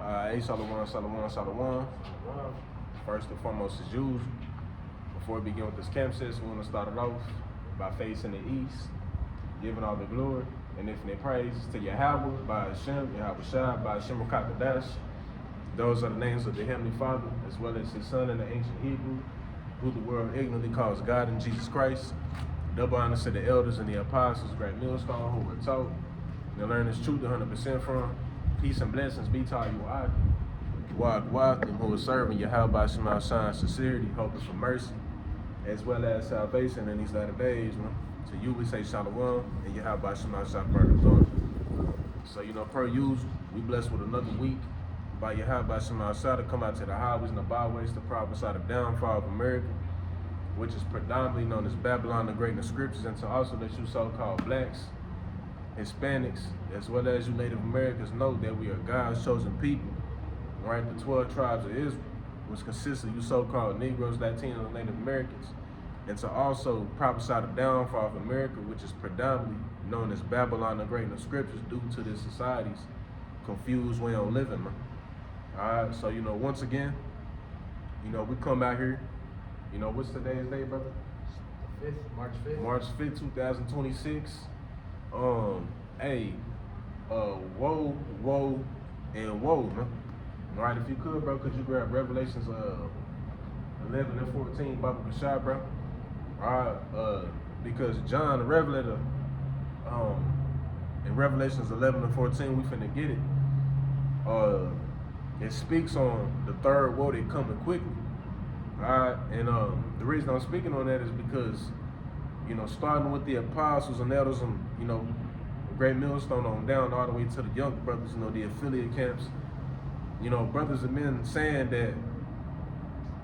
Shalom, Shalom, Shalom. First and foremost, as usual, before we begin with this camp session, we want to start it off by facing the east, giving all the glory and infinite praise to Yahawah, by Hashem, Yahawashi'S, by Hashem Rakakadash. Those are the names of the Heavenly Father, as well as His Son in the ancient Hebrew, who the world ignorantly calls God in Jesus Christ. Double honors to the elders and the apostles, great millstone, who were taught and learn this truth 100% from. Peace and blessings be to you, Wa'akim, who is serving Yahawashi'S sincerity, hoping for mercy, as well as salvation in these latter days. To you we say Shalom, and Yahawashi'S brother. So, per usual, we blessed with another week by Yahawashi'S to come out to the highways and the byways to prophesy the downfall of America, which is predominantly known as Babylon the Great in the scriptures, and to also let you so-called blacks, Hispanics, as well as you Native Americans know that we are God's chosen people, right? The 12 tribes of Israel, which consists of you so-called Negroes, Latinos, and Native Americans, and to also prophesy the downfall of America, which is predominantly known as Babylon the Great in the scriptures, due to this society's confused way of living, man. All right, so, once again, we come out here, what's today's day, brother? March 5th. March 5th, 2026. Whoa, and whoa, man. All right, if you could, bro, could you grab Revelations 11 and 14, Baba Bashar, bro? All right, because John the Revelator, in Revelations 11 and 14, we finna get it. It speaks on the third woe that coming quickly. All right, and the reason I'm speaking on that is because, starting with the apostles and elders and, great millstone on down all the way to the young brothers, the affiliate camps, brothers have been saying that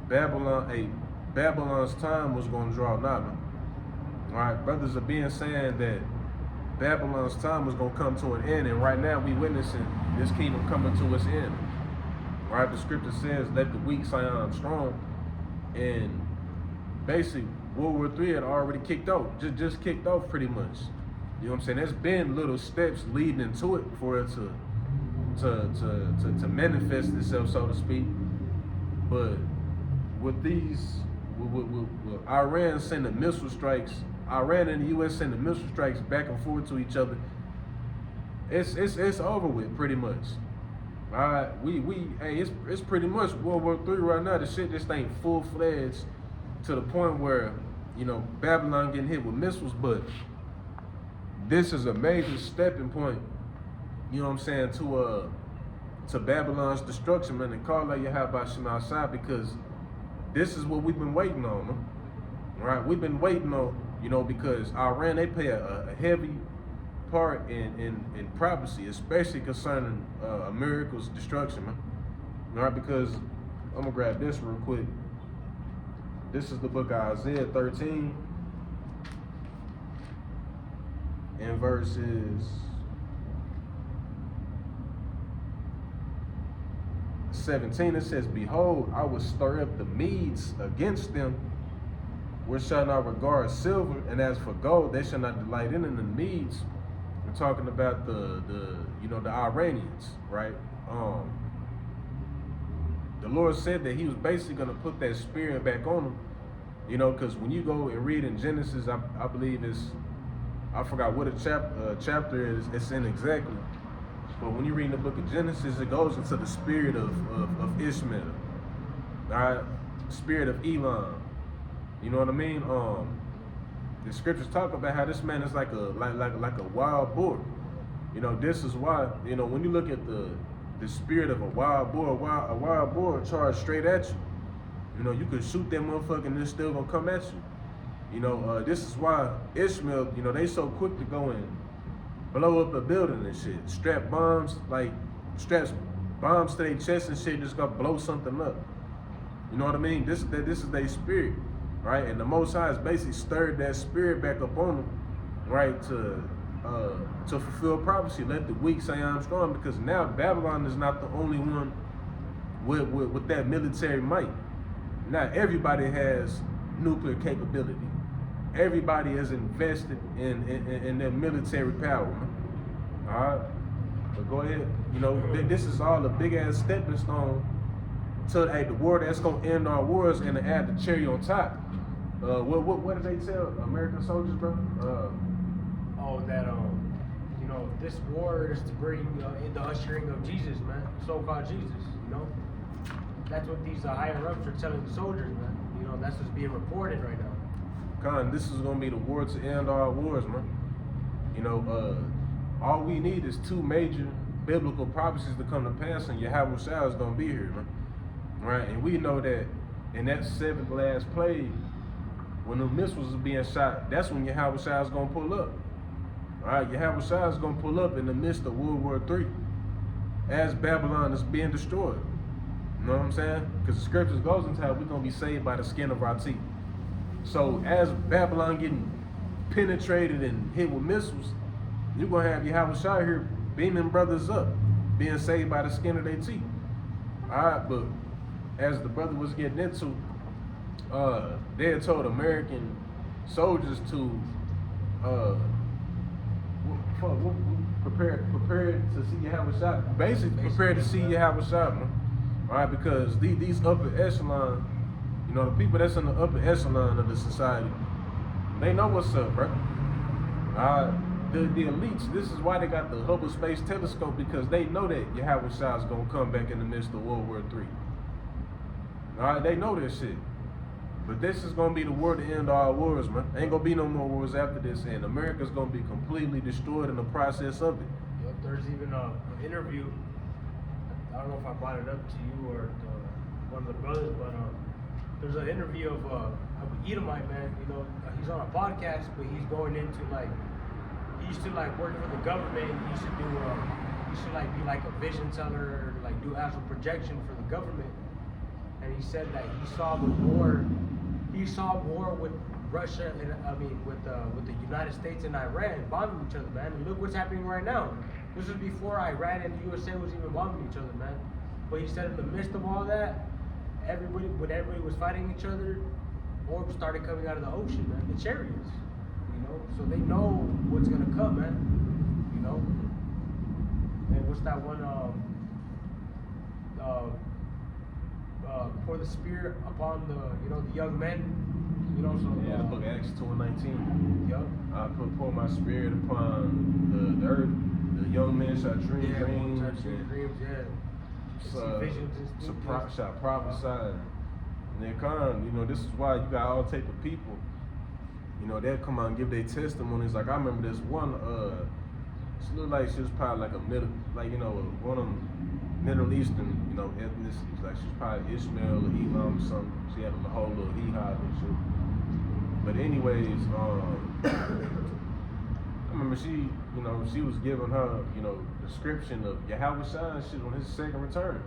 Babylon's time was going to draw nigh. All right, brothers are being saying that Babylon's time was going to come to an end, and right now we witnessing this kingdom coming to its end. All right, the scripture says, let the weak say I'm strong, and basically World War III had already kicked off, just kicked off pretty much. You know what I'm saying? There's been little steps leading into it for it to manifest itself, so to speak. But with with Iran sending missile strikes, Iran and the U.S. sending missile strikes back and forth to each other, it's over with pretty much. All right, it's pretty much World War III right now. The shit just ain't full-fledged to the point where, Babylon getting hit with missiles, but this is a major stepping point, to Babylon's destruction, man, and call out Yahawashi'S, because this is what we've been waiting on, man. All right, we've been waiting on, because Iran, they play a heavy part in prophecy, especially concerning America's destruction, man. All right, because I'm gonna grab this real quick. This is the book of Isaiah 13, and verses 17. It says, "Behold, I will stir up the Medes against them, which shall not regard silver, and as for gold, they shall not delight in it." The Medes, we're talking about the Iranians, right? The Lord said that He was basically going to put that spirit back on them, because when you go and read in Genesis, I believe I forgot what a chapter is it's in exactly, but when you read the book of Genesis, it goes into the spirit of Ishmael, all right, spirit of Elon. You know what I mean? The scriptures talk about how this man is like a wild boar. This is why, when you look at the spirit of a wild boar will charge straight at you. You could shoot that motherfucker and it's still gonna come at you. This is why Ishmael, they so quick to go and blow up a building and shit. Straps bombs to their chest and shit, just gonna blow something up. You know what I mean? This is their spirit, right? And the Most High has basically stirred that spirit back up on them, right, to fulfill prophecy. Let the weak say I'm strong, because now Babylon is not the only one with that military might. Now everybody has nuclear capability. Everybody is invested in their military power. All right, but go ahead, You know, this is all a big ass stepping stone to the war that's gonna end our wars and to add the cherry on top. What did they tell American soldiers, bro? This war is to bring in the ushering of Jesus, man. So-called Jesus, you know. That's what these higher ups are telling the soldiers, man. You know, that's what's being reported right now. This is gonna be the war to end our wars, man. You know, all we need is two major biblical prophecies to come to pass, and Yahawashi'S is gonna be here, man. Right? And we know that in that seventh last plague, when the missiles are being shot, that's when Yahawashi'S is gonna pull up. All right, Yahawashi'S is gonna pull up in the midst of World War III as Babylon is being destroyed. You know what I'm saying? Because the scriptures goes into how we're gonna be saved by the skin of our teeth. So as Babylon getting penetrated and hit with missiles, you're gonna have Yahawashai here beaming brothers up, being saved by the skin of their teeth. All right, but as the brother was getting into, they had told American soldiers to prepare to see Yahawashai. Basically, prepare to see Yahawashai, man. All right, because these upper echelon, you know, the people that's in the upper echelon of the society, they know what's up, bro. The elites, this is why they got the Hubble Space Telescope, because they know that Yahawashai is gonna come back in the midst of World War III. All right, they know this shit. But this is gonna be the war to end all wars, man. Ain't gonna be no more wars after this, and America's gonna be completely destroyed in the process of it. Yep, there's even an interview. I don't know if I brought it up to you or one of the brothers, but there's an interview of an Edomite man. You know, he's on a podcast, but he's going into he used to work for the government. He used to do, be like a vision teller, or do astral projection for the government. And he said that he saw the war. He saw war with Russia and with the United States and Iran bombing each other, man. And look what's happening right now. This was before Iran and the USA was even bombing each other, man. But he said in the midst of all that, when everybody was fighting each other, orbs started coming out of the ocean, man. The chariots, you know. So they know what's gonna come, man. You know. And what's that one? Pour the spirit upon the young men. You know, so the book Acts 2:19. Yep. I pour my spirit upon the earth. The young men shall dream dreams. Shall prophesy. And they come, you know, this is why you got all type of people. You know, they'll come out and give their testimonies. Like I remember this one, she looked like she was probably like a middle, one of them Middle Eastern, you know, ethnicities. Like she's probably Ishmael or Elam or something. She had a whole little hijab and shit. But anyways, I remember she was giving her, description of Yahawashai and shit on his second return.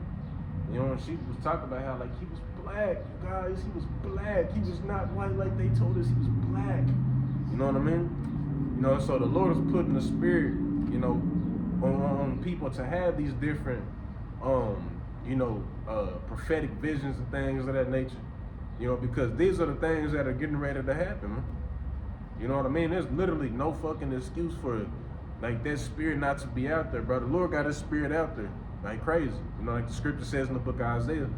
You know, she was talking about how he was black, you guys, he was black. He was not white like they told us, he was black. You know what I mean? You know, so the Lord is putting the spirit, on people to have these different prophetic visions and things of that nature. You know, because these are the things that are getting ready to happen, man. You know what I mean? There's literally no fucking excuse for that spirit not to be out there, bro. The Lord got his spirit out there like crazy. You know, like the scripture says in the book of Isaiah,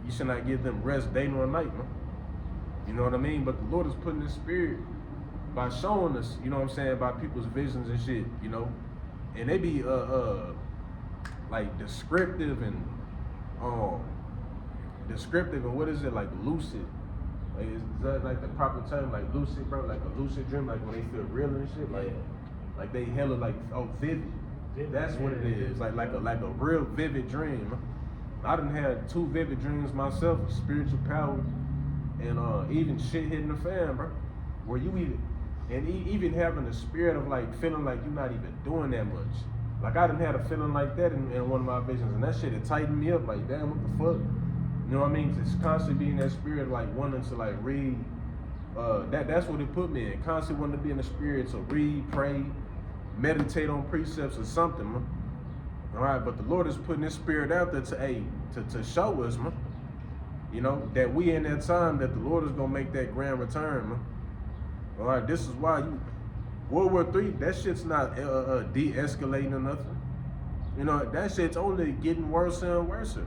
you should not give them rest day nor night, man. You know what I mean? But the Lord is putting his spirit by showing us, you know what I'm saying, by people's visions and shit, you know. And they be descriptive and what is it, lucid? Is that the proper term, lucid, bro? Like a lucid dream, when they feel real and shit, like they hella vivid. That's what it is. Like a real vivid dream. I done had 2 vivid dreams myself of spiritual power and even shit hitting the fan, bro. Where you even having the spirit of feeling like you're not even doing that much. I done had a feeling like that in one of my visions, and that shit had tightened me up. Damn, what the fuck? You know what I mean? Just constantly being that spirit, wanting to read. That's what it put me in. Constantly wanting to be in the spirit to read, pray, meditate on precepts or something, man. All right, but the Lord is putting his spirit out there to show us, man. You know, that we in that time that the Lord is gonna make that grand return, man. All right, this is why World War III, that shit's not de-escalating or nothing. You know, that shit's only getting worse and worse.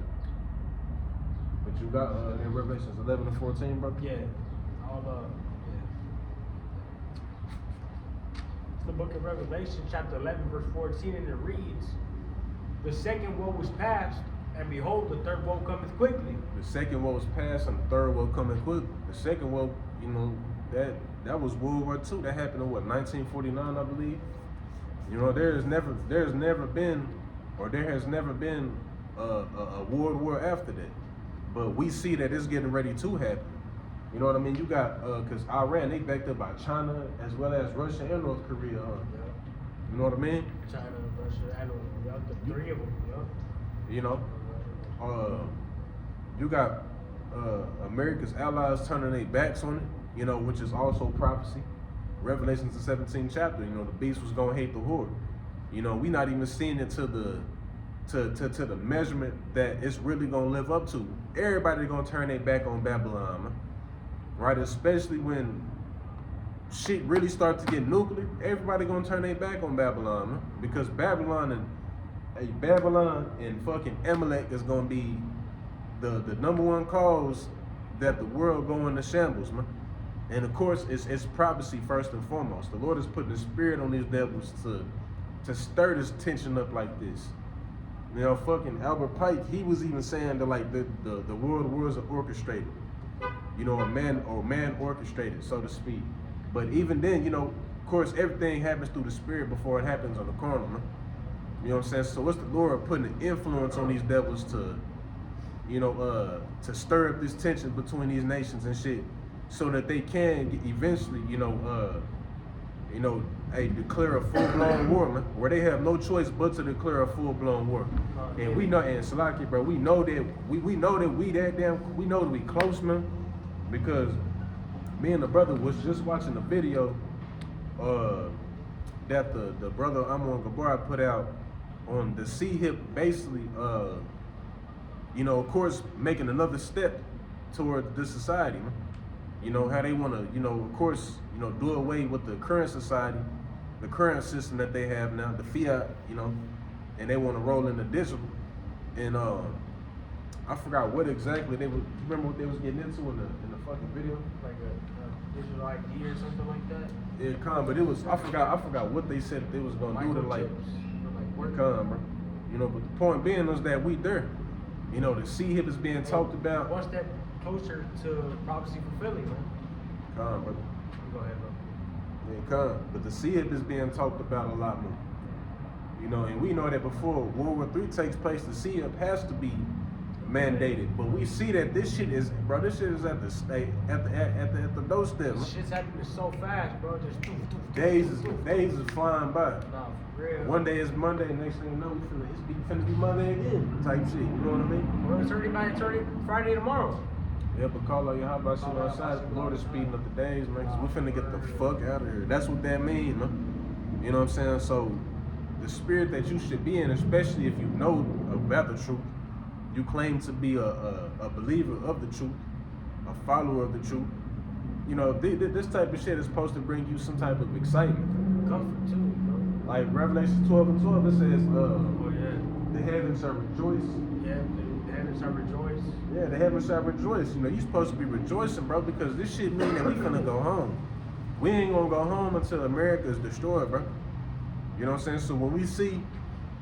But you got in Revelations 11 and 14, bro? Yeah. All yeah. It's the book of Revelation, chapter 11, verse 14, and it reads, "The second woe was past, and behold, the third woe cometh quickly." The second woe was past, and the third woe coming quickly. The second woe, you know, that was World War II. That happened in what, 1949, I believe. You know, there has never been a world war after that. But we see that it's getting ready to happen. You know what I mean? You got because Iran, they backed up by China as well as Russia and North Korea. Yeah. You know what I mean? China, Russia, and the three of them. Yeah. You know, you got America's allies turning their backs on it. You know, which is also prophecy. Revelations the 17th chapter. You know, the beast was gonna hate the whore. You know, we not even seeing it to the measurement that it's really gonna live up to. Everybody gonna turn their back on Babylon, man. Right? Especially when shit really starts to get nuclear. Everybody gonna turn their back on Babylon, man. Because Babylon and fucking Amalek is gonna be the number one cause that the world go into shambles, man. And of course, it's prophecy first and foremost. The Lord is putting the spirit on these devils to stir this tension up like this. You know, fucking Albert Pike, he was even saying that like the world wars are orchestrated. You know, man orchestrated, so to speak. But even then, you know, of course, everything happens through the spirit before it happens on the carnal, man. You know what I'm saying? So what's the Lord putting an influence on these devils to, you know, to stir up this tension between these nations and shit, so that they can eventually, declare a full-blown war, man, where they have no choice but to declare a full-blown war. And we know, and Salaki, bro, we know that we close, man, because me and the brother was just watching a video that the brother Amon Gabar put out on the C-Hip, basically, of course, making another step toward this society, man. You know, how they want to, of course, do away with the current society, the current system that they have now, the fiat, and they want to roll in the digital. And I forgot what exactly they was. Remember what they was getting into in the fucking video? Like a digital ID or something like that. Yeah, but it was. I forgot what they said they was gonna do to like bro. But the point being was that we there. The C-Hip is being talked about. One step closer to prophecy fulfilling, man. Brother. Go ahead, bro. Yeah, but the C-Hip is being talked about a lot more. And we know that before World War III takes place, the C-Hip has to be mandated. But we see that this shit is at the doorstep. This shit's happening so fast, bro. Just days is flying by. Nah, for real. One day is Monday, next thing you know, it's finna be Monday again, type shit. You know what I mean? Well, it's already Friday tomorrow. Yeah, but call out Yahawashi'S outside. The Lord is speeding up the days, man. Cause we finna get the fuck out of here. That's what that means, man. You know what I'm saying? So, the spirit that you should be in, especially if you know about the truth, you claim to be a believer of the truth, a follower of the truth. This type of shit is supposed to bring you some type of excitement. Comfort too, bro. Like Revelation 12 and 12, it says, yeah. The heavens shall rejoice. Yeah, the heavens shall rejoice. Yeah, the heavens shall rejoice. You're supposed to be rejoicing, bro, because this shit mean that we finna go home. We ain't gonna go home until America is destroyed, bro. You know what I'm saying? So when we see,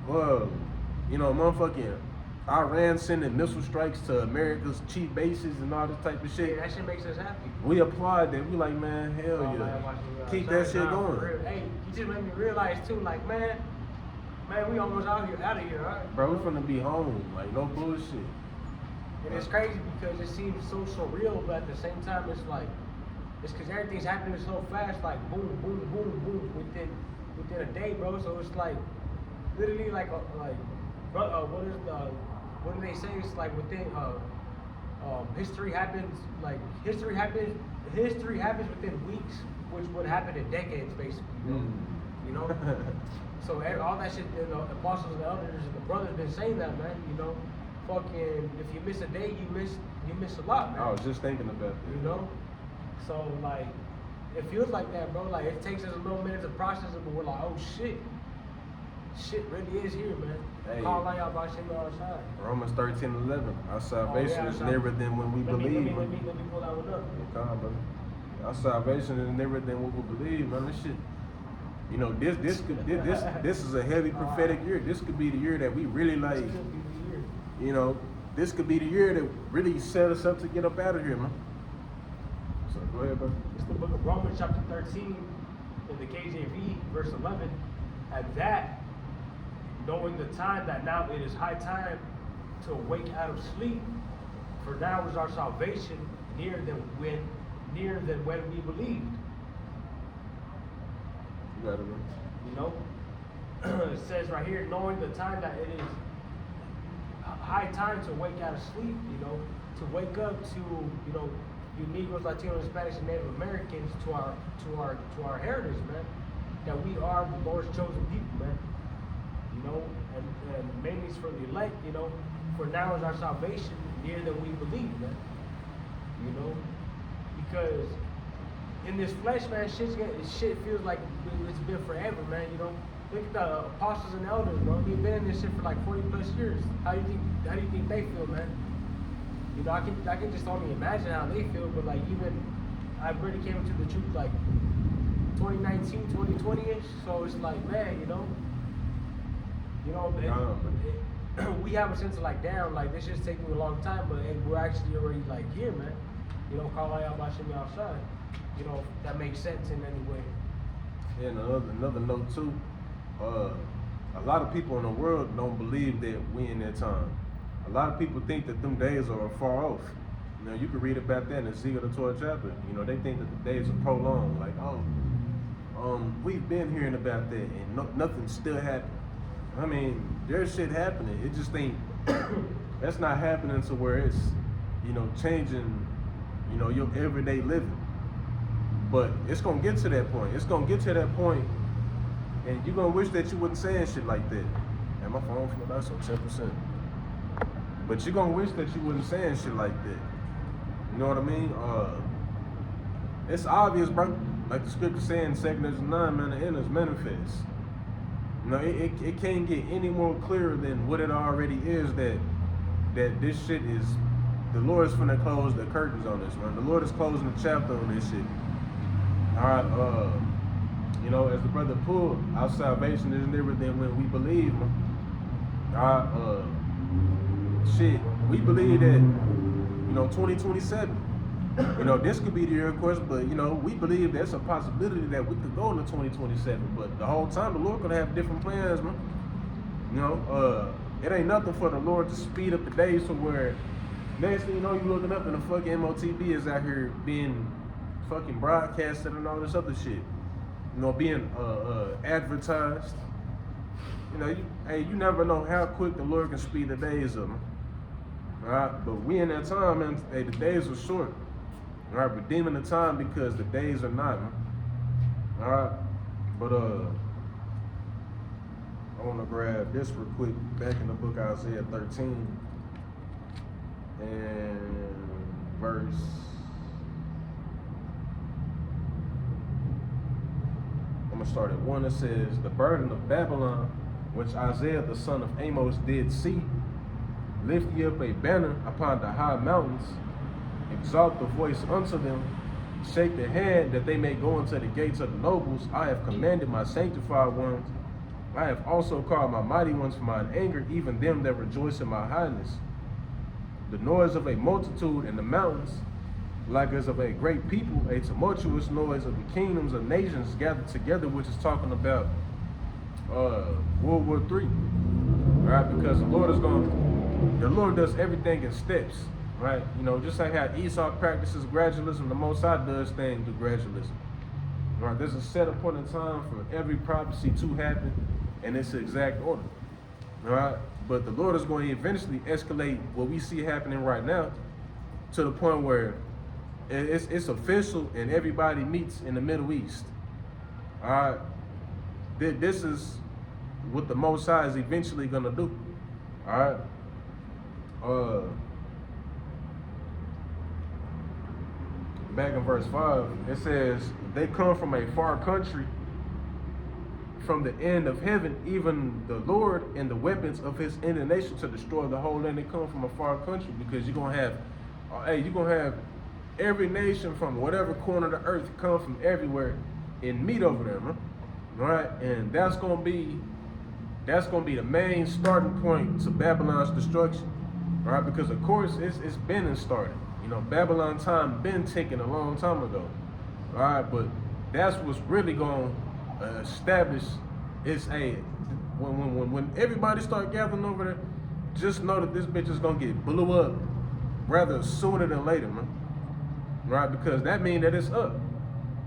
motherfucking Iran sending missile strikes to America's cheap bases and all this type of shit. Yeah, that shit makes us happy. We applaud that. We like, man, hell yeah. Keep that shit going. Hey, you just made me realize too, like, man, we almost out of here, all right? Bro, we finna be home. Like, no bullshit. And it's crazy because it seems so surreal, but at the same time, it's like, it's because everything's happening so fast, like boom, boom, boom, boom, within a day, bro. So it's like, literally what do they say? It's like within, history happens within weeks, which would happen in decades, basically. So all that shit, the apostles and the elders and the brothers been saying that, man. Fucking, if you miss a day, you miss a lot, man. I was just thinking about that. So like, it feels like that, bro. Like it takes us a little minute to process it, but we're like, oh shit. shit really is here, man. Hey. Call out Yahawashi'S outside. Romans 13:11. Our salvation is nearer than when we believe. Let me pull that one up. Calm, brother. Our salvation is nearer than what we believe, man. This shit. You know, this is a heavy prophetic year. This could be the year that we really like. This could be the year. You know, this could be the year that really set us up to get up out of here, man. So go ahead, brother. It's the book of Romans, chapter 13, in the KJV, verse 11. At that, knowing the time that now it is high time to awake out of sleep, for now is our salvation nearer than when we believed. You got it, man. You know, it says right here, knowing the time that it is high time to wake out of sleep. You know, to wake up to, you know, you Negroes, Latinos, Hispanics, and Native Americans to our heritage, man. That we are the Lord's chosen people, man. You know, and mainly it's for the elect. You know, for now is our salvation nearer than we believe, man. You know, because in this flesh, man, shit feels like it's been forever, man. You know, look at the apostles and elders, bro. They've been in this shit for like 40 plus years. How do you think they feel, man? You know, I can just only imagine how they feel, but like even I really came to the truth like 2019, 2020-ish. So it's like, man, you know, we have a sense of like, damn, like this just taking a long time, but hey, we're actually already like here, man. You know, call out Yahawashi'S outside. You know, if that makes sense in any way. Yeah, and another note too. A lot of people in the world don't believe that we in that time. A lot of people think that them days are far off. You know, you can read about that in Ezekiel the 12th chapter. You know, they think that the days are prolonged. Like, we've been hearing about that, and nothing's still happening. I mean, there's shit happening. It just ain't. That's not happening to where it's, you know, changing, you know, your everyday living. But it's gonna get to that point. It's gonna get to that point, and you're gonna wish that you wasn't saying shit like that. And my phone fell out, so 10%. But you're gonna wish that you wasn't saying shit like that. You know what I mean? It's obvious, bro. Like the scripture saying, 2 9, man, the end is manifest. You know, it can't get any more clearer than what it already is that this shit is. The Lord is finna close the curtains on this, man. The Lord is closing the chapter on this shit. All right, you know, as the brother pulled, our salvation is nearer than when we believe, man. All right, shit, we believe that, you know, 2027, you know, this could be the year, of course, but, you know, we believe there's a possibility that we could go into 2027, but the whole time the Lord could have different plans, man. You know, it ain't nothing for the Lord to speed up the days to where next thing you know, you looking up and the fucking MOTB is out here being fucking broadcasted and all this other shit. You know, being advertised. You know, you never know how quick the Lord can speed the days up, man. Alright, but we in that time, man, hey, the days are short. Alright, redeeming the time because the days are not, man. Alright, but I wanna grab this real quick, back in the book of Isaiah 13 and verse I'm gonna start at 1. It says, the burden of Babylon, which Isaiah the son of Amos did see, lift ye up a banner upon the high mountains, exalt the voice unto them, shake the hand that they may go into the gates of the nobles. I have commanded my sanctified ones. I have also called my mighty ones for mine anger, even them that rejoice in my highness. The noise of a multitude in the mountains, like as of a great people, a tumultuous noise of the kingdoms of nations gathered together, which is talking about World War III, right? Because the Lord does everything in steps, right? You know, just like how Esau practices gradualism, the Most High does things through gradualism. Right? There's a set appointed time for every prophecy to happen, and it's the exact order. All right? But the Lord is going to eventually escalate what we see happening right now to the point where it's official and everybody meets in the Middle East. All right? This is what the Most High is eventually going to do. All right? Back in verse 5, it says, they come from a far country, from the end of heaven, even the Lord and the weapons of his indignation to destroy the whole land that come from a far country, because you're gonna have every nation from whatever corner of the earth come from everywhere and meet over there, man. Right? And that's gonna be the main starting point to Babylon's destruction. Right? Because of course it's been started. You know, Babylon time been ticking a long time ago. All right, but that's what's really gonna establish when everybody start gathering over there, just know that this bitch is gonna get blew up rather sooner than later, man. Right? Because that means that it's up.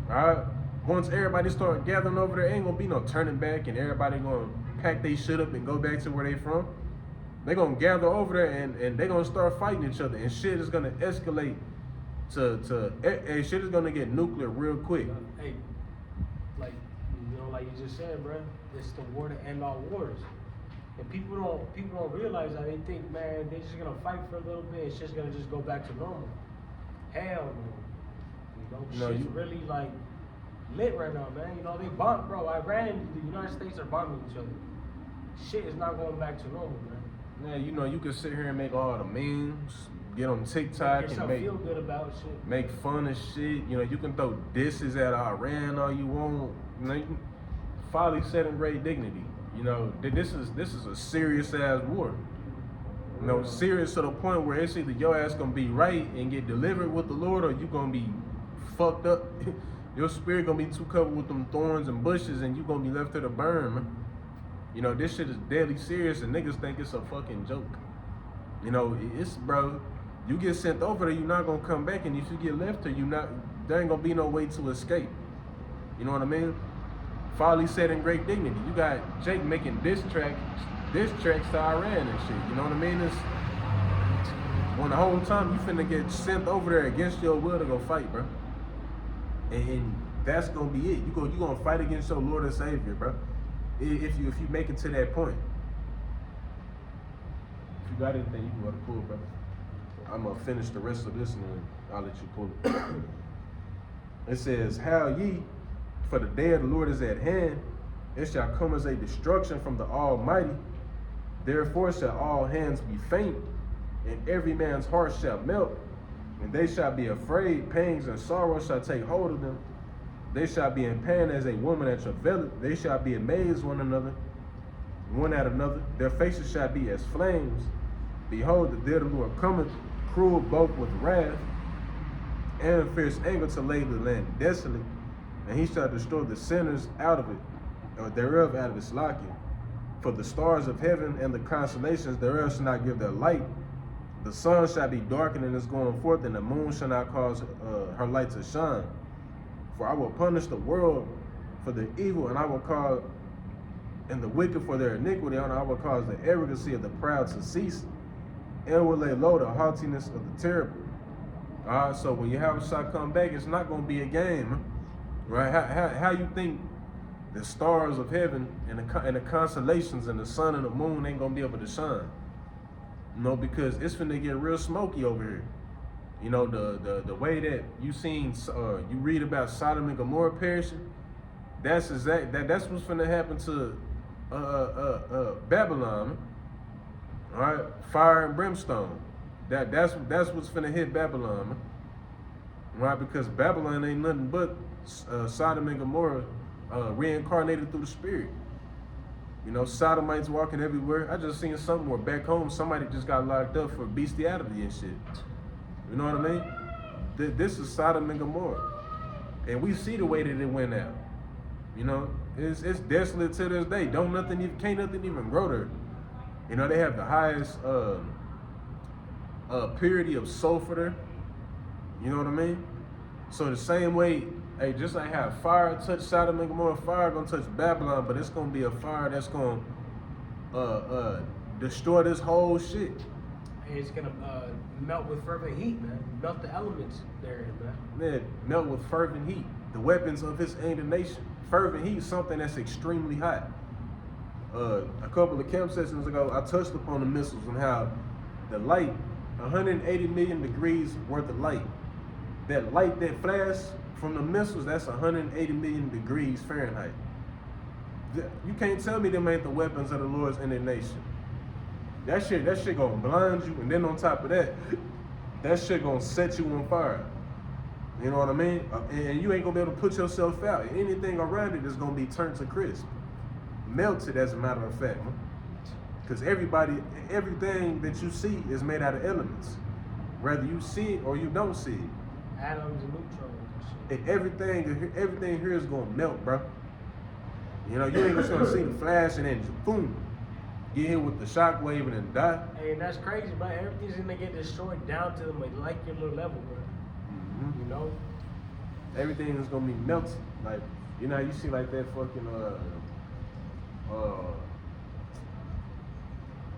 Alright? Once everybody start gathering over there, ain't gonna be no turning back, and everybody gonna pack their shit up and go back to where they from. They gonna gather over there and they gonna start fighting each other, and shit is gonna escalate shit is gonna get nuclear real quick. Hey, like you just said, bro, it's the war to end all wars. And people don't realize that. They think, man, they're just gonna fight for a little bit. It's just gonna go back to normal. Hell no. You know, shit's really like lit right now, man. You know, they bomb, bro. Iran, the United States are bombing each other. Shit is not going back to normal, man. Yeah, you know, you can sit here and make all the memes, get on TikTok and feel good about shit. Make fun of shit. You know, you can throw disses at Iran all you want. You know, you can folly set in great dignity. You know, this is a serious ass war. You know, serious to the point where it's either your ass gonna be right and get delivered with the Lord, or you gonna be fucked up. Your spirit gonna be too covered with them thorns and bushes, and you gonna be left to the burn, man. You know, this shit is deadly serious, and niggas think it's a fucking joke. You know, it's, bro, you get sent over there, you're not gonna come back, and if you get left there, there ain't gonna be no way to escape. You know what I mean? Folly said in great dignity. You got Jake making diss tracks to Iran and shit. You know what I mean? It's when the whole time you finna get sent over there against your will to go fight, bro. And that's gonna be it. You gonna fight against your Lord and Savior, bro. If you make it to that point. If you got anything, you can go to pull, bro. I'm gonna finish the rest of this and then I'll let you pull it. It says, "How ye, for the day of the Lord is at hand. It shall come as a destruction from the Almighty. Therefore shall all hands be faint, and every man's heart shall melt. And they shall be afraid, pangs and sorrow shall take hold of them. They shall be in pain as a woman that travaileth. They shall be amazed one at another. Their faces shall be as flames. Behold, the day of the Lord cometh, cruel both with wrath and fierce anger, to lay the land desolate. And he shall destroy the sinners out of it, or thereof out of its locking. For the stars of heaven and the constellations thereof shall not give their light. The sun shall be darkened in its going forth, and the moon shall not cause her light to shine. For I will punish the world for their evil, and I will cause and the wicked for their iniquity, and I will cause the arrogancy of the proud to cease, and will lay low the haughtiness of the terrible." Alright, so when Yahawashi'S come back, it's not gonna be a game, right? How you think the stars of heaven and the constellations and the sun and the moon ain't gonna be able to shine? You know, because it's finna get real smoky over here. You know, the way that you read about Sodom and Gomorrah perishing, that's what's finna happen to Babylon. All right, fire and brimstone. That's what's finna hit Babylon, right? Because Babylon ain't nothing but Sodom and Gomorrah reincarnated through the Spirit. You know, Sodomites walking everywhere. I just seen something where back home somebody just got locked up for bestiality and shit. You know what I mean? This is Sodom and Gomorrah, and we see the way that it went out. You know, it's desolate to this day. Can't nothing even grow there. You know, they have the highest purity of sulfur there. You know what I mean? So the same way, hey, just like how fire touched Sodom and Gomorrah, fire gonna touch Babylon, but it's gonna be a fire that's gonna destroy this whole shit. And it's gonna melt with fervent heat, man. Melt the elements therein, man. Man, melt with fervent heat. The weapons of his indignation. Fervent heat is something that's extremely hot. A couple of camp sessions ago, I touched upon the missiles and how the light, 180 million degrees worth of light. That light that flashed from the missiles, that's 180 million degrees Fahrenheit. You can't tell me them ain't the weapons of the Lord's indignation. That shit gonna blind you, and then on top of that, that shit gonna set you on fire. You know what I mean? And you ain't gonna be able to put yourself out. Anything around it is gonna be turned to crisp, melted, as a matter of fact. Because everything that you see is made out of elements, whether you see it or you don't see it. Atoms and neutrons and shit. And everything here is gonna melt, bro. You know, you ain't just gonna see the flash and then boom, get hit with the shock wave and then die. Hey, and that's crazy, bro. Everything's gonna get destroyed down to the molecular level, bro. Mm-hmm. You know? Everything is gonna be melted. Like, you know how you see like that fucking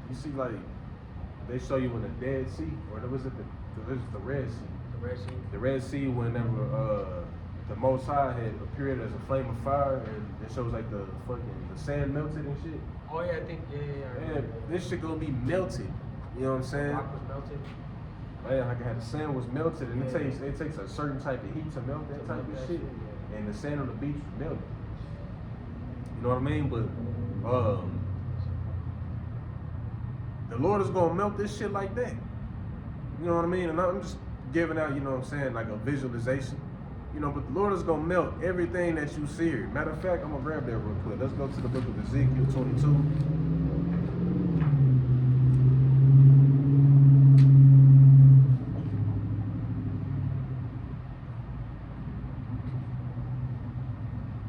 you see like they show you in the Dead Sea, or was it the Red Sea? The Red Sea. The Red Sea, whenever the Most High had appeared as a flame of fire, and it shows like the sand melted and shit. Oh yeah, I think yeah. This shit gonna be melted. You know what I'm saying? Rock was melted. Yeah, like the sand was melted, and it takes a certain type of heat to melt that type of shit. Yeah. And the sand on the beach was melted. You know what I mean? But the Lord is gonna melt this shit like that. You know what I mean? And I'm just giving out, you know what I'm saying, like a visualization. You know, but the Lord is gonna melt everything that you see here. Matter of fact, I'm gonna grab that real quick. Let's go to the book of Ezekiel 22.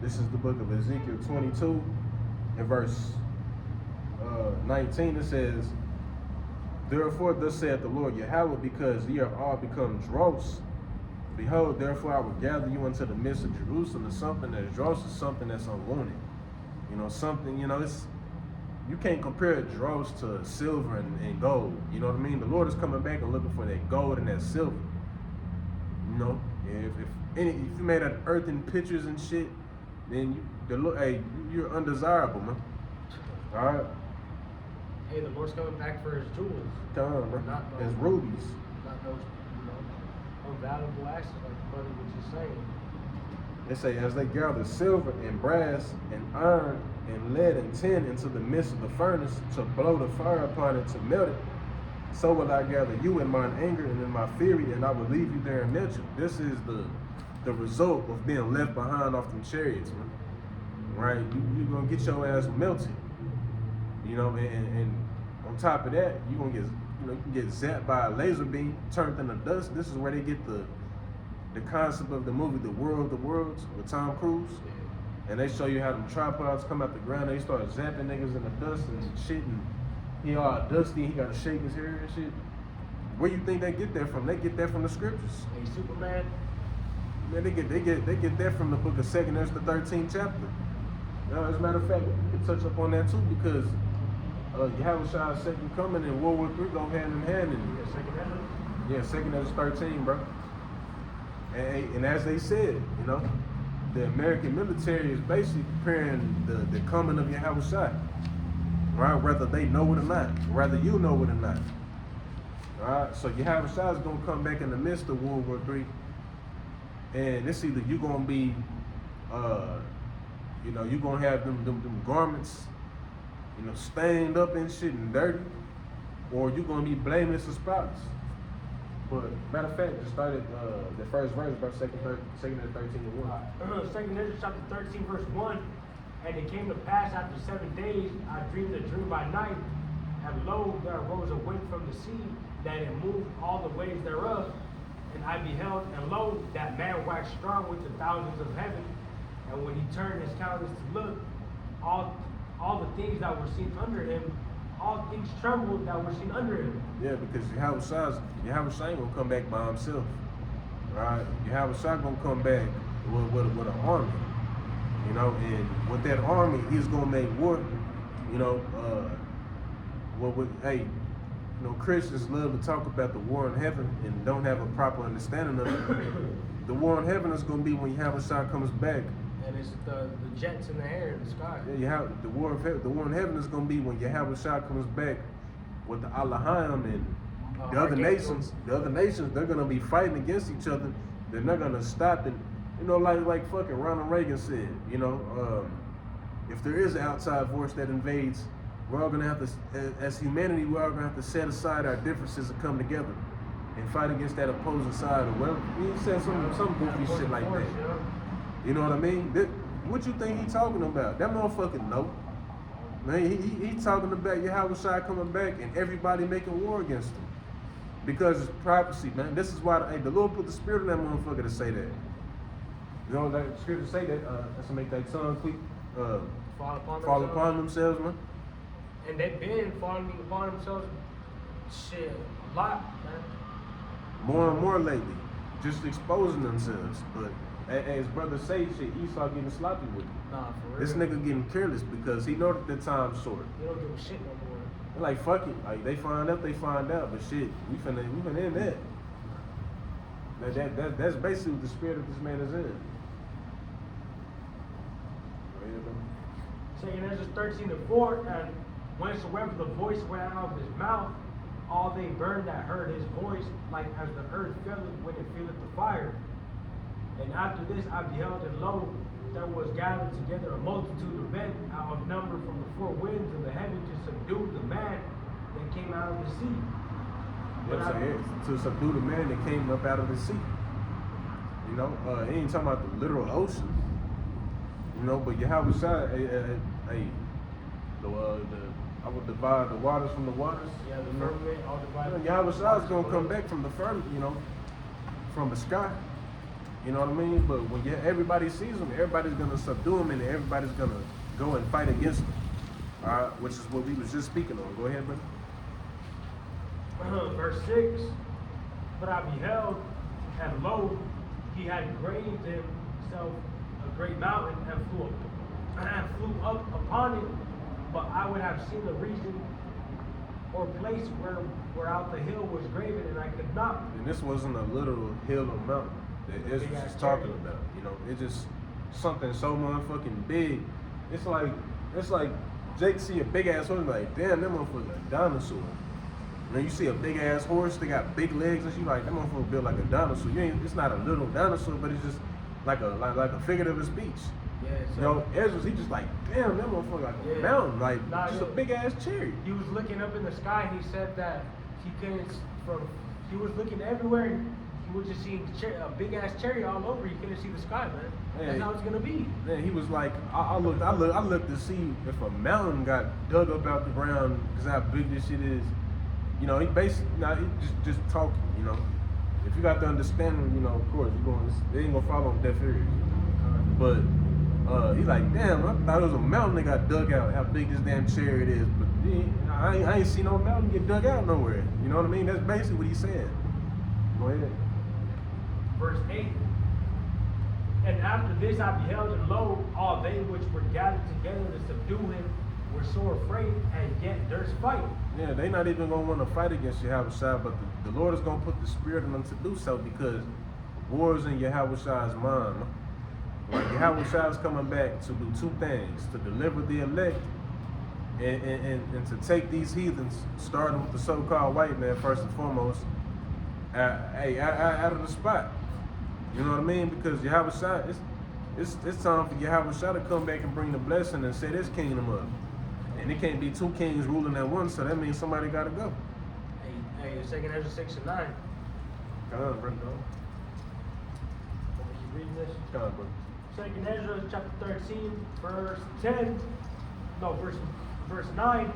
This is the book of Ezekiel 22, in verse 19. It says, "Therefore thus saith the Lord Yahweh, because ye are all become dross. Behold, therefore I will gather you into the midst of Jerusalem." And something that's dross is something that's unwanted. You know, something, you know, you can't compare dross to silver and gold. You know what I mean? The Lord is coming back and looking for that gold and that silver. You know, if you made out of earthen pictures and shit, then you're undesirable, man. All right. Hey, the Lord's coming back for his jewels. Come on, man. Not It's those, rubies. not those, unvaluable assets like the brother was just saying. They say, as they gather silver and brass and iron and lead and tin into the midst of the furnace to blow the fire upon it to melt it, so will I gather you in mine anger and in my fury, and I will leave you there and melt you. This is the result of being left behind off them chariots, man. Right? You're gonna get your ass melted. You know, and on top of that, you're gonna you can get zapped by a laser beam, turned into dust. This is where they get the concept of the movie The World of the Worlds with Tom Cruise. And they show you how them tripods come out the ground. They start zapping niggas in the dust and shit, and he all dusty, he gotta shake his hair and shit. Where you think they get that from? They get that from the scriptures. Hey, Superman. Man, they get that from the book of 2nd Ezra, the 13th chapter. You know, as a matter of fact, we can touch up on that too, because Yahawashi'S second coming and World War III go hand in hand. Yeah, 2nd Ezra 13, bro. And as they said, you know, the American military is basically preparing the coming of Yahawashai. Right? Whether they know it or not, whether you know it or not. Alright, so Yahawashai is gonna come back in the midst of World War III, and it's either you gonna be, you know, you gonna have them garments, you know, stained up and shit and dirty, or you gonna be blameless and spotless. But matter of fact, just started the first verse, verse 2nd Ezra 13:1. 2nd Ezra chapter 13, verse 1. And it came to pass after 7 days, I dreamed a dream by night, and lo, there arose a wind from the sea, that it moved all the waves thereof. And I beheld, and lo, that man waxed strong with the thousands of heaven. And when he turned his countenance to look, all the things that were seen under him, all things trembled that were seen under him. Yeah, because Yahawashai ain't gonna come back by himself. Right? Yahawashai gonna come back with an army. You know, and with that army, he's gonna make war. You know, you know, Christians love to talk about the war in heaven and don't have a proper understanding of it. The war in heaven is gonna be when Yahawashai comes back. And it's the jets in the air in the sky. Yeah, the war in heaven is gonna be when Yahawashai comes back with the Allahim and the other nations. The other nations, they're gonna be fighting against each other. They're not gonna stop it. You know, like fucking Ronald Reagan said. You know, if there is an outside force that invades, we're all gonna have to, as humanity, we're all gonna have to set aside our differences and come together and fight against that opposing side or whatever. He said some goofy shit like that. You know what I mean? What you think he talking about? That motherfucking no. Man, he talking about Yahawashi'S coming back and everybody making war against him. Because it's prophecy, man. This is why the Lord put the spirit in that motherfucker to say that. You know, that scripture say that, that's to make that tongue quick, fall upon themselves, man. And they've been falling upon themselves, shit, a lot, man. More and more lately, just exposing themselves. But as brother say, shit, Esau getting sloppy with it. Nah, for real. This nigga getting careless because he know that the time's short. They don't give a shit no more. They're like, fuck it. Like, they find out, but shit, we finna end that. That's basically what the spirit of this man is in. Second Ezra 13:4, and whensoever the voice went out of his mouth, all they burned that heard his voice, like as the earth filleth when it feeleth the fire. And after this I beheld, and lo, there was gathered together a multitude of men out of number from the four winds of the heaven to subdue the man that came out of the sea. To subdue the man that came up out of the sea. You know, he ain't talking about the literal ocean. You know, but Yahawashi'S, I would divide the waters from the waters. Yeah, the firmament, all divided. Yahawashi'S gonna come back from the firmament, you know, from the sky. You know what I mean? But when everybody sees him, everybody's gonna subdue him, and everybody's gonna go and fight against him. All right, which is what we was just speaking on. Go ahead, brother. Verse 6, but I beheld, and lo, he had graved himself a great mountain and flew up upon it, but I would have seen the reason or place whereout the hill was graven, and I could not. And this wasn't a literal hill or mountain that Ezra was talking about. You know, it's just something so motherfucking big. It's like Jake see a big ass horse, like, damn, that motherfucker a dinosaur. And then you see a big ass horse, they got big legs, and you like, that motherfucker built like a dinosaur. It's not a little dinosaur, but it's just like a figurative of speech. Yeah, so you know, Ezra's, he just like, damn, that motherfucker like a mountain, like just a big ass cherry. He was looking up in the sky, and he said that he was looking everywhere, and he was just seeing a big ass cherry all over. He couldn't see the sky, man. That's how it's gonna be. Man, he was like, I looked to see if a mountain got dug up out the ground, because how big this shit is. You know, he basically, he just talking, you know. If you got the understanding, you know, of course, they ain't gonna fall on deaf ears. But he's like, damn, I thought it was a mountain that got dug out, how big this damn cherry it is. But I ain't seen no mountain get dug out nowhere. You know what I mean? That's basically what he's saying. Go ahead. Verse 8. And after this I beheld, and lo, all they which were gathered together to subdue him were sore afraid, and yet durst fight. Yeah, they not even gonna want to fight against Yahawashi'S, but the Lord is gonna put the spirit in them to do so, because war is in Yahawashi'S mind. Like, Yahawashi'S coming back to do two things: to deliver the elect, and to take these heathens, starting with the so-called white man first and foremost, out of the spot. You know what I mean? Because Yahawashi'S, it's time for Yahawashi'S to come back and bring the blessing and set his kingdom up. And it can't be two kings ruling at once, so that means somebody gotta go. Hey, 2nd Ezra 6 and 9. Come on, bro. Keep reading this. Come on, bro. 2nd Ezra chapter 13, verse 10. No, verse 9.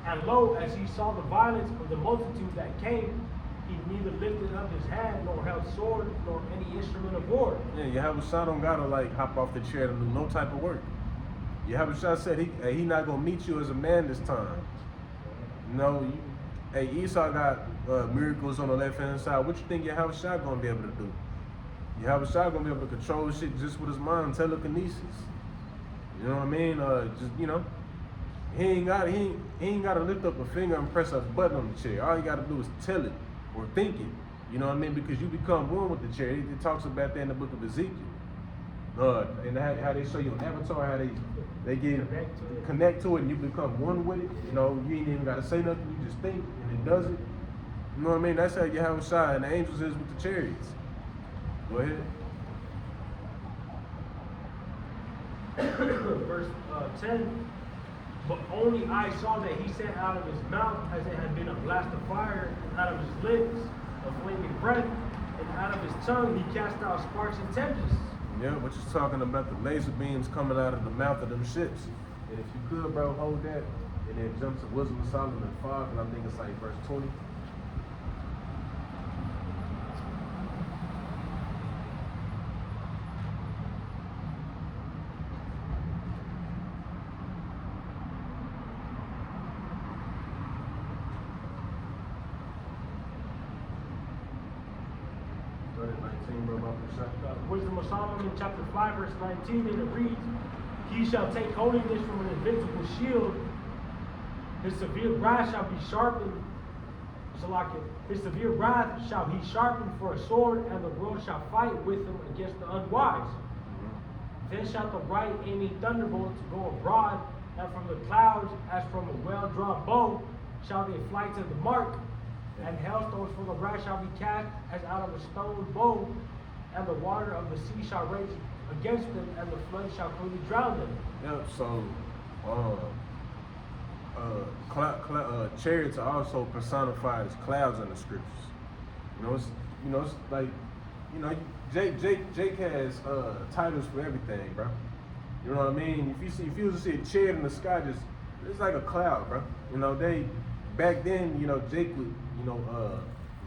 And lo, as he saw the violence of the multitude that came, he neither lifted up his hand, nor held sword, nor any instrument of war. Yeah, Yahawashi'S don't gotta like hop off the chair to do no type of work. Yahawashi'S said he not gonna meet you as a man this time. No, Esau got miracles on the left hand side. What you think Yahawashi'S gonna be able to do? Yahawashi'S gonna be able to control shit just with his mind, telekinesis. You know what I mean? Just, you know, he ain't gotta lift up a finger and press a button on the chair. All you gotta do is tell it or think it. You know what I mean? Because you become one with the chair. It talks about that in the book of Ezekiel. And how they show you an avatar, how they get connect to it, and you become one with it. You know, you ain't even gotta say nothing. You just think, and it does it. You know what I mean? That's how Yahawashi'S and the angels is with the chariots. Go ahead. verse 10. But only I saw that he sent out of his mouth as it had been a blast of fire, and out of his lips a flaming breath, and out of his tongue he cast out sparks and tempests. Yeah, what you're talking about, the laser beams coming out of the mouth of them ships. And if you could, bro, hold that, and then jump to Wisdom of Solomon 5, and I think it's like verse 20. Wisdom of Solomon, chapter 5, verse 19, and it reads, He shall take holiness from an invincible shield. His severe wrath shall be sharpened. His severe wrath shall he sharpen for a sword, and the world shall fight with him against the unwise. Then shall the right aiming thunderbolts go abroad, and from the clouds, as from a well-drawn bow, shall they fly to the mark. And hailstones from the wrath shall be cast as out of a stone bow, and the water of the sea shall rage against them, and the flood shall quickly drown them. Yep, so chariots are also personified as clouds in the scriptures. It's like, Jake has titles for everything, bro. You know what I mean? If you was to see a chariot in the sky, it's like a cloud, bro. Back then, Jake would,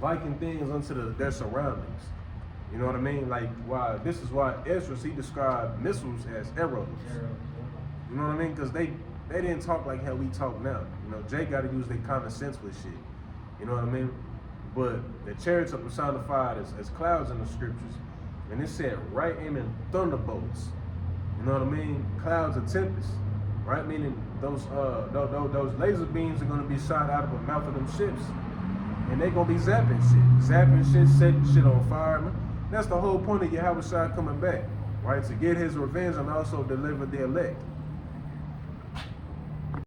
liken things unto their surroundings. You know what I mean? This is why Ezra, he described missiles as arrows. You know what I mean? Because they didn't talk like how we talk now. Jake got to use their common sense with shit. You know what I mean? But the chariots are personified as clouds in the scriptures. And it said right aiming thunderbolts. You know what I mean? Clouds of tempest. Right? Meaning those laser beams are going to be shot out of the mouth of them ships. And they're going to be zapping shit, setting shit on fire. Man. That's the whole point of Yahawashi'S coming back, right? To get his revenge and also deliver the elect.